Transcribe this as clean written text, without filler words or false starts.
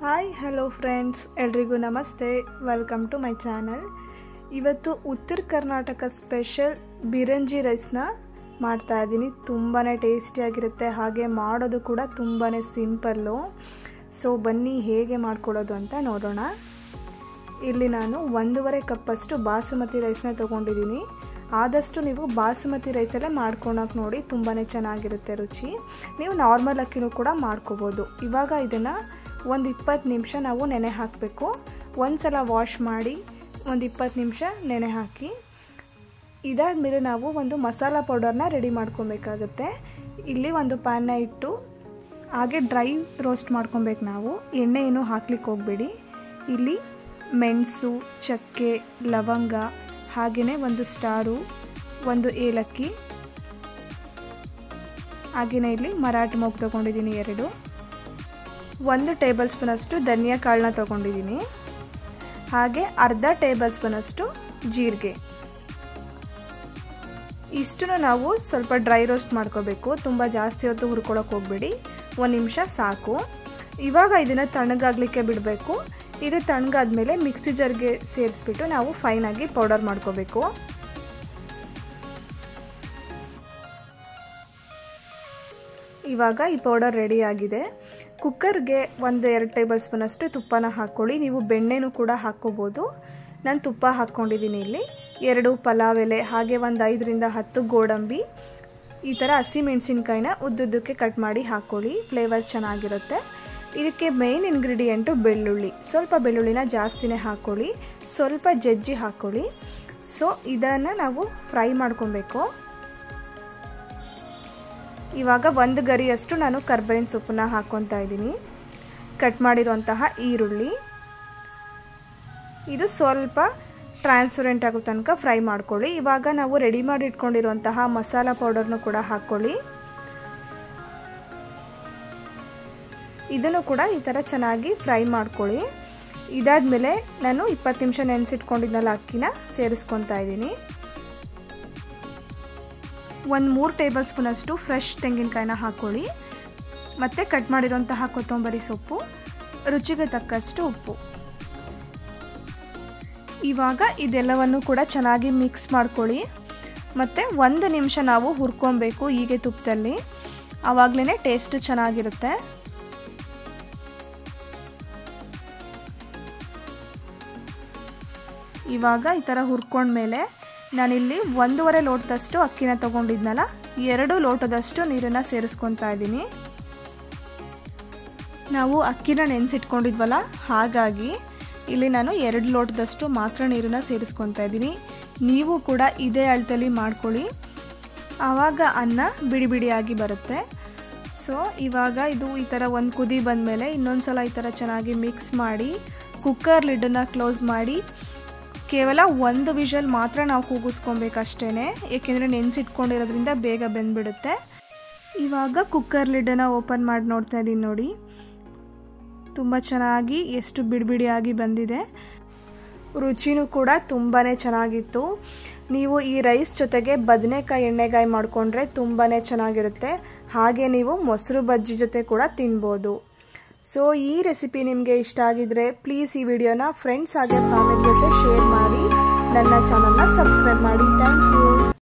Hi hello friends, ಎಲ್ರಿಗೂ ನಮಸ್ತೆ. Welcome to my channel. ಇವತ್ತು ಉತ್ತರ ಕರ್ನಾಟಕ ಸ್ಪೆಷಲ್ ಬಿರಂಜಿ ರೈಸ್ನ ಮಾಡ್ತಾ ಇದ್ದೀನಿ. ತುಂಬಾ ಟೇಸ್ಟಿಯಾಗಿರುತ್ತೆ, ಹಾಗೆ ಮಾಡೋದು ಕೂಡ ತುಂಬಾ ಸಿಂಪಲ್ಲು. ಸೊ ಬನ್ನಿ ಹೇಗೆ ಮಾಡ್ಕೊಳ್ಳೋದು ಅಂತ ನೋಡೋಣ. ಇಲ್ಲಿ ನಾನು 1.5 ಕಪ್ಪಷ್ಟು ಬಾಸುಮತಿ ರೈಸ್ನ ತೊಗೊಂಡಿದ್ದೀನಿ. ಆದಷ್ಟು ನೀವು ಬಾಸುಮತಿ ರೈಸಲ್ಲೇ ಮಾಡ್ಕೊಳಕ್ಕೆ ನೋಡಿ, ತುಂಬಾ ಚೆನ್ನಾಗಿರುತ್ತೆ ರುಚಿ. ನೀವು ನಾರ್ಮಲ್ ಅಕ್ಕಿನೂ ಕೂಡ ಮಾಡ್ಕೋಬೋದು. ಇವಾಗ ಇದನ್ನು ಒಂದು 20 ನಿಮಿಷ ನಾವು ನೆನೆ ಹಾಕಬೇಕು. ಒಂದು ಸಲ ವಾಶ್ ಮಾಡಿ ಒಂದು 20 ನಿಮಿಷ ನೆನೆ ಹಾಕಿ. ಇದಾದಮೇಲೆ ನಾವು ಒಂದು ಮಸಾಲ ಪೌಡರ್ನ ರೆಡಿ ಮಾಡ್ಕೊಬೇಕಾಗುತ್ತೆ. ಇಲ್ಲಿ ಒಂದು ಪ್ಯಾನ್ನ ಇಟ್ಟು ಹಾಗೆ ಡ್ರೈ ರೋಸ್ಟ್ ಮಾಡ್ಕೊಬೇಕು. ನಾವು ಎಣ್ಣೆ ಏನೂ ಹಾಕ್ಲಿಕ್ಕೆ ಹೋಗಬೇಡಿ. ಇಲ್ಲಿ ಮೆಣಸು, ಚಕ್ಕೆ, ಲವಂಗ, ಹಾಗೆಯೇ ಒಂದು ಸ್ಟಾರು, ಒಂದು ಏಲಕ್ಕಿ, ಹಾಗೆಯೇ ಇಲ್ಲಿ ಮರಾಠಿ ಮೊಗ್ಗು ತೊಗೊಂಡಿದ್ದೀನಿ 2, 1 ಟೇಬಲ್ ಸ್ಪೂನಷ್ಟು ಧನಿಯಾ ಕಾಳನ್ನ ತೊಗೊಂಡಿದ್ದೀನಿ, ಹಾಗೆ ಅರ್ಧ ಟೇಬಲ್ ಸ್ಪೂನಷ್ಟು ಜೀರಿಗೆ. ಇಷ್ಟನ್ನು ನಾವು ಸ್ವಲ್ಪ ಡ್ರೈ ರೋಸ್ಟ್ ಮಾಡ್ಕೋಬೇಕು. ತುಂಬ ಜಾಸ್ತಿ ಹೊತ್ತು ಹುರ್ಕೊಳ್ಳೋಕೆ ಹೋಗಬೇಡಿ, 1 ನಿಮಿಷ ಸಾಕು. ಇವಾಗ ಇದನ್ನು ತಣ್ಣಗಾಗಲಿಕ್ಕೆ ಬಿಡಬೇಕು. ಇದು ತಣ್ಣಗಾದ್ಮೇಲೆ ಮಿಕ್ಸಿ ಜಾರ್ಗೆ ಸೇರಿಸ್ಬಿಟ್ಟು ನಾವು ಫೈನಾಗಿ ಪೌಡರ್ ಮಾಡ್ಕೋಬೇಕು. ಇವಾಗ ಈ ಪೌಡರ್ ರೆಡಿ ಆಗಿದೆ. ಕುಕ್ಕರ್ಗೆ 1-2 ಟೇಬಲ್ ಸ್ಪೂನಷ್ಟು ತುಪ್ಪನ ಹಾಕ್ಕೊಳ್ಳಿ. ನೀವು ಬೆಣ್ಣೆನೂ ಕೂಡ ಹಾಕ್ಕೋಬೋದು. ನಾನು ತುಪ್ಪ ಹಾಕ್ಕೊಂಡಿದ್ದೀನಿ. ಇಲ್ಲಿ 2 ಪಲಾವ್ ಎಲೆ, ಹಾಗೆ ಒಂದು 5ರಿಂದ 10 ಗೋಡಂಬಿ, ಈ ಥರ ಹಸಿಮೆಣಸಿನ್ಕಾಯಿನ ಉದ್ದುದ್ದಕ್ಕೆ ಕಟ್ ಮಾಡಿ ಹಾಕ್ಕೊಳ್ಳಿ. ಫ್ಲೇವರ್ ಚೆನ್ನಾಗಿರುತ್ತೆ. ಇದಕ್ಕೆ ಮೇನ್ ಇಂಗ್ರೀಡಿಯೆಂಟು ಬೆಳ್ಳುಳ್ಳಿ. ಸ್ವಲ್ಪ ಬೆಳ್ಳುಳ್ಳಿನ ಜಾಸ್ತಿನೇ ಹಾಕ್ಕೊಳ್ಳಿ, ಸ್ವಲ್ಪ ಜಜ್ಜಿ ಹಾಕ್ಕೊಳ್ಳಿ. ಸೊ ಇದನ್ನು ನಾವು ಫ್ರೈ ಮಾಡ್ಕೊಬೇಕು. ಇವಾಗ 1 ಗರಿಯಷ್ಟು ನಾನು ಕರ್ಬೇವಿನ ಸೊಪ್ಪನ್ನ ಹಾಕ್ಕೊತಾ ಇದ್ದೀನಿ. ಕಟ್ ಮಾಡಿರುವಂತಹ ಈರುಳ್ಳಿ, ಇದು ಸ್ವಲ್ಪ ಟ್ರಾನ್ಸ್ಪರೆಂಟ್ ಆಗೋ ತನಕ ಫ್ರೈ ಮಾಡ್ಕೊಳ್ಳಿ. ಇವಾಗ ನಾವು ರೆಡಿ ಮಾಡಿ ಇಟ್ಕೊಂಡಿರುವಂತಹ ಮಸಾಲ ಪೌಡರ್ನು ಕೂಡ ಹಾಕ್ಕೊಳ್ಳಿ. ಇದನ್ನು ಕೂಡ ಈ ಥರ ಚೆನ್ನಾಗಿ ಫ್ರೈ ಮಾಡ್ಕೊಳ್ಳಿ. ಇದಾದಮೇಲೆ ನಾನು 20 ನಿಮಿಷ ನೆನೆಸಿಟ್ಕೊಂಡಿದ್ನಲ್ಲ ಅಕ್ಕಿನ ಸೇರಿಸ್ಕೊತಾ ಇದ್ದೀನಿ. 3 ಟೇಬಲ್ ಸ್ಪೂನಷ್ಟು ಫ್ರೆಶ್ ತೆಂಗಿನಕಾಯಿನ ಹಾಕ್ಕೊಳ್ಳಿ, ಮತ್ತು ಕಟ್ ಮಾಡಿರೋಂತಹ ಕೊತ್ತಂಬರಿ ಸೊಪ್ಪು, ರುಚಿಗೆ ತಕ್ಕಷ್ಟು ಉಪ್ಪು. ಇವಾಗ ಇದೆಲ್ಲವನ್ನು ಕೂಡ ಚೆನ್ನಾಗಿ ಮಿಕ್ಸ್ ಮಾಡ್ಕೊಳ್ಳಿ. ಮತ್ತು 1 ನಿಮಿಷ ನಾವು ಹುರ್ಕೊಬೇಕು ಹೀಗೆ ತುಪ್ಪದಲ್ಲಿ, ಆವಾಗಲೇ ಟೇಸ್ಟ್ ಚೆನ್ನಾಗಿರುತ್ತೆ. ಇವಾಗ ಈ ಥರ ಹುರ್ಕೊಂಡ್ಮೇಲೆ ನಾನಿಲ್ಲಿ 1.5 ಲೋಟದಷ್ಟು ಅಕ್ಕಿನ ತೊಗೊಂಡಿದ್ನಲ್ಲ, 2 ಲೋಟದಷ್ಟು ನೀರನ್ನು ಸೇರಿಸ್ಕೊತಾ ಇದ್ದೀನಿ. ನಾವು ಅಕ್ಕಿನ ನೆನೆಸಿಟ್ಕೊಂಡಿದ್ವಲ್ಲ, ಹಾಗಾಗಿ ಇಲ್ಲಿ ನಾನು 2 ಲೋಟದಷ್ಟು ಮಾತ್ರ ನೀರನ್ನು ಸೇರಿಸ್ಕೊತಾ ಇದ್ದೀನಿ. ನೀವು ಕೂಡ ಇದೇ ಅಳತೆಯಲ್ಲಿ ಮಾಡ್ಕೊಳ್ಳಿ, ಆವಾಗ ಅನ್ನ ಬಿಡಿ ಬಿಡಿಯಾಗಿ ಬರುತ್ತೆ. ಸೊ ಇವಾಗ ಇದು ಈ ಥರ ಒಂದು ಕುದಿ ಬಂದಮೇಲೆ ಇನ್ನೊಂದು ಸಲ ಈ ಥರ ಚೆನ್ನಾಗಿ ಮಿಕ್ಸ್ ಮಾಡಿ ಕುಕ್ಕರ್ ಲಿಡ್ಡನ್ನು ಕ್ಲೋಸ್ ಮಾಡಿ ಕೇವಲ 1 ವಿಷಲ್ ಮಾತ್ರ ನಾವು ಕೂಗಿಸ್ಕೊಬೇಕಷ್ಟೇ, ಏಕೆಂದರೆ ನೆನೆಸಿಟ್ಕೊಂಡಿರೋದ್ರಿಂದ ಬೇಗ ಬೆಂದ್ಬಿಡುತ್ತೆ. ಇವಾಗ ಕುಕ್ಕರ್ ಲಿಡ್ಡನ್ನು ಓಪನ್ ಮಾಡಿ ನೋಡ್ತಾ ಇದ್ದೀನಿ ನೋಡಿ, ತುಂಬ ಚೆನ್ನಾಗಿ ಎಷ್ಟು ಬಿಡಿಬಿಡಿಯಾಗಿ ಬಂದಿದೆ. ರುಚಿನೂ ಕೂಡ ತುಂಬಾ ಚೆನ್ನಾಗಿತ್ತು. ನೀವು ಈ ರೈಸ್ ಜೊತೆಗೆ ಬದನೆಕಾಯಿ ಎಣ್ಣೆಗಾಯಿ ಮಾಡಿಕೊಂಡ್ರೆ ತುಂಬಾ ಚೆನ್ನಾಗಿರುತ್ತೆ. ಹಾಗೆ ನೀವು ಮೊಸರು ಬಜ್ಜಿ ಜೊತೆ ಕೂಡ ತಿನ್ಬೋದು. ಸೊ ಈ ರೆಸಿಪಿ ನಿಮಗೆ ಇಷ್ಟ ಆಗಿದ್ರೆ ಪ್ಲೀಸ್ ಈ ವಿಡಿಯೋನ ಫ್ರೆಂಡ್ಸ್ ಹಾಗೆ ಫ್ಯಾಮಿಲಿ ಜೊತೆ ಶೇರ್ ಮಾಡಿ, ನನ್ನ ಚಾನಲ್ನ ಸಬ್ಸ್ಕ್ರೈಬ್ ಮಾಡಿ. Thank you.